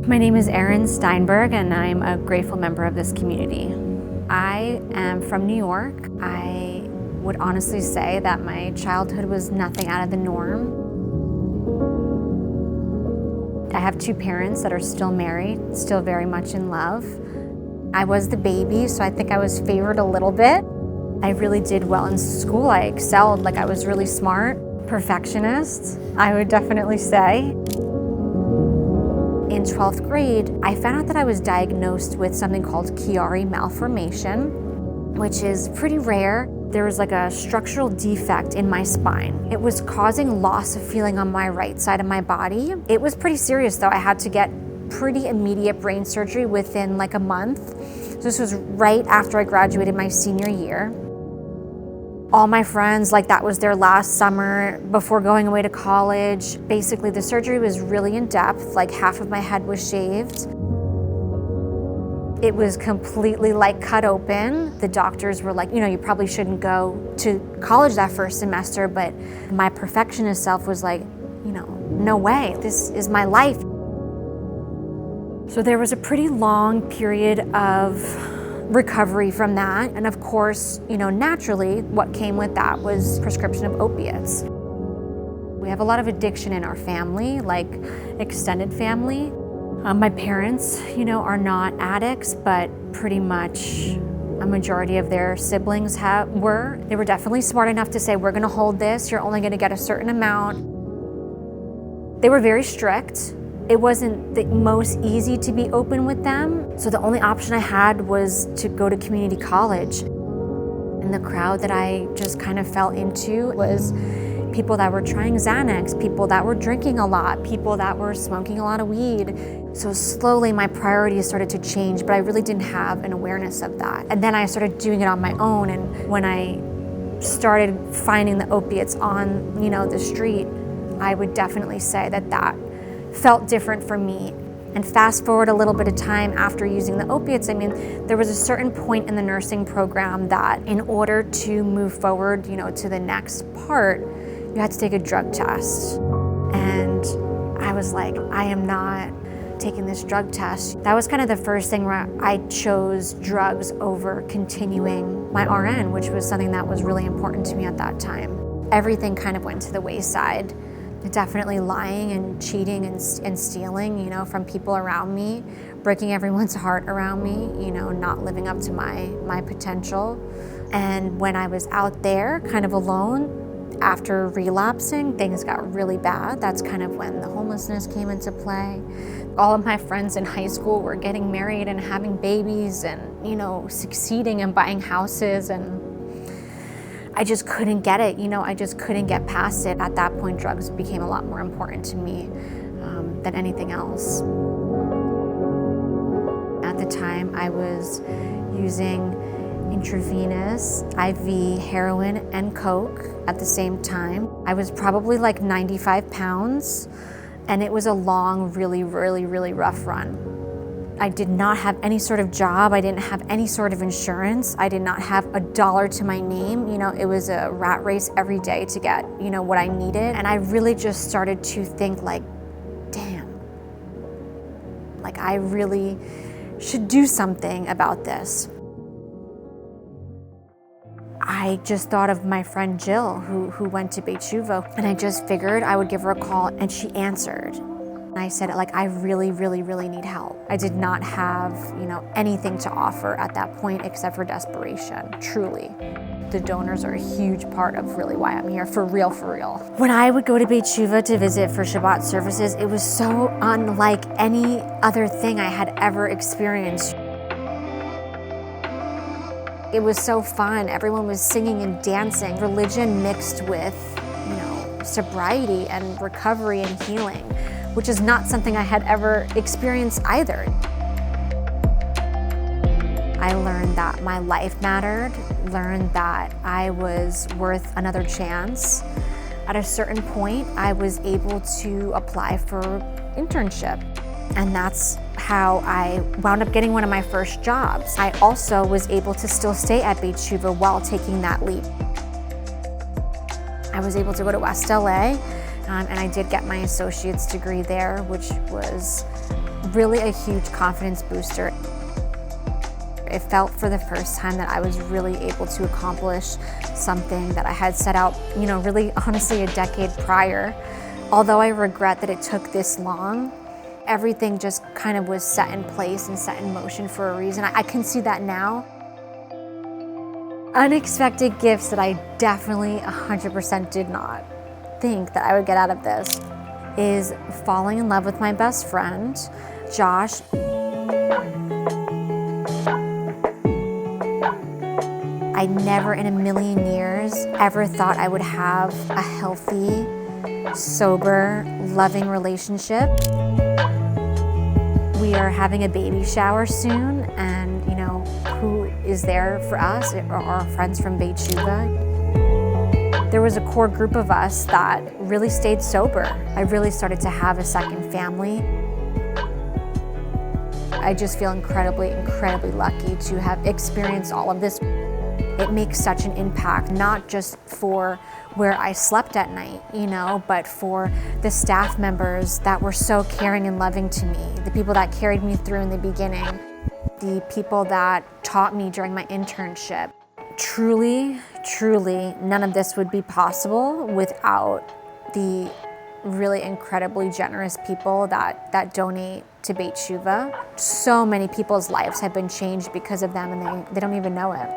My name is Erin Steinberg, and I'm a grateful member of this community. I am from New York. I would honestly say that my childhood was nothing out of the norm. I have two parents that are still married, still very much in love. I was the baby, so I think I was favored a little bit. I really did well in school. I excelled, like I was really smart, perfectionist, I would definitely say. In 12th grade, I found out that I was diagnosed with something called Chiari malformation, which is pretty rare. There was like a structural defect in my spine. It was causing loss of feeling on my right side of my body. It was pretty serious though. I had to get pretty immediate brain surgery within like a month. So this was right after I graduated my senior year. All my friends, like that was their last summer before going away to college. Basically, the surgery was really in depth, like half of my head was shaved. It was completely like cut open. The doctors were like, you probably shouldn't go to college that first semester, but my perfectionist self was like, no way, this is my life. So there was a pretty long period of recovery from that. And of course, naturally, what came with that was prescription of opiates. We have a lot of addiction in our family, like extended family. My parents, are not addicts, but pretty much a majority of their siblings were. They were definitely smart enough to say, we're gonna hold this, you're only gonna get a certain amount. They were very strict. It wasn't the most easy to be open with them. So the only option I had was to go to community college. And the crowd that I just kind of fell into was people that were trying Xanax, people that were drinking a lot, people that were smoking a lot of weed. So slowly my priorities started to change, but I really didn't have an awareness of that. And then I started doing it on my own. And when I started finding the opiates on, the street, I would definitely say that felt different for me. And fast forward a little bit of time after using the opiates, there was a certain point in the nursing program that in order to move forward, to the next part, you had to take a drug test. And I was like, I am not taking this drug test. That was kind of the first thing where I chose drugs over continuing my RN, which was something that was really important to me at that time. Everything kind of went to the wayside. Definitely lying and cheating and stealing, from people around me, breaking everyone's heart around me, not living up to my potential. And when I was out there kind of alone, after relapsing, things got really bad. That's kind of when the homelessness came into play. All of my friends in high school were getting married and having babies and, succeeding and buying houses, and I just couldn't get it, I just couldn't get past it. At that point, drugs became a lot more important to me than anything else. At the time, I was using intravenous IV heroin and coke at the same time. I was probably like 95 pounds, and it was a long, really, really, really rough run. I did not have any sort of job. I didn't have any sort of insurance. I did not have a dollar to my name. It was a rat race every day to get, what I needed. And I really just started to think like, damn, like I really should do something about this. I just thought of my friend Jill, who went to Beit Shuva, and I just figured I would give her a call, and she answered. I said, I really, really, really need help. I did not have, anything to offer at that point except for desperation, truly. The donors are a huge part of really why I'm here, for real, for real. When I would go to Beit Shuva to visit for Shabbat services, it was so unlike any other thing I had ever experienced. It was so fun. Everyone was singing and dancing. Religion mixed with, sobriety and recovery and healing, which is not something I had ever experienced either. I learned that my life mattered, learned that I was worth another chance. At a certain point, I was able to apply for internship, and that's how I wound up getting one of my first jobs. I also was able to still stay at Beit Shuva while taking that leap. I was able to go to West LA, and I did get my associate's degree there, which was really a huge confidence booster. It felt for the first time that I was really able to accomplish something that I had set out, really honestly a decade prior. Although I regret that it took this long, everything just kind of was set in place and set in motion for a reason. I can see that now. Unexpected gifts that I definitely 100% did not think that I would get out of this is falling in love with my best friend, Josh. I never in a million years ever thought I would have a healthy, sober, loving relationship. We are having a baby shower soon, and who is there for us are our friends from Beit Shuvah. There was a core group of us that really stayed sober. I really started to have a second family. I just feel incredibly, incredibly lucky to have experienced all of this. It makes such an impact, not just for where I slept at night, but for the staff members that were so caring and loving to me, the people that carried me through in the beginning, the people that taught me during my internship. Truly, truly, none of this would be possible without the really incredibly generous people that donate to Beit Shuvah. So many people's lives have been changed because of them, and they don't even know it.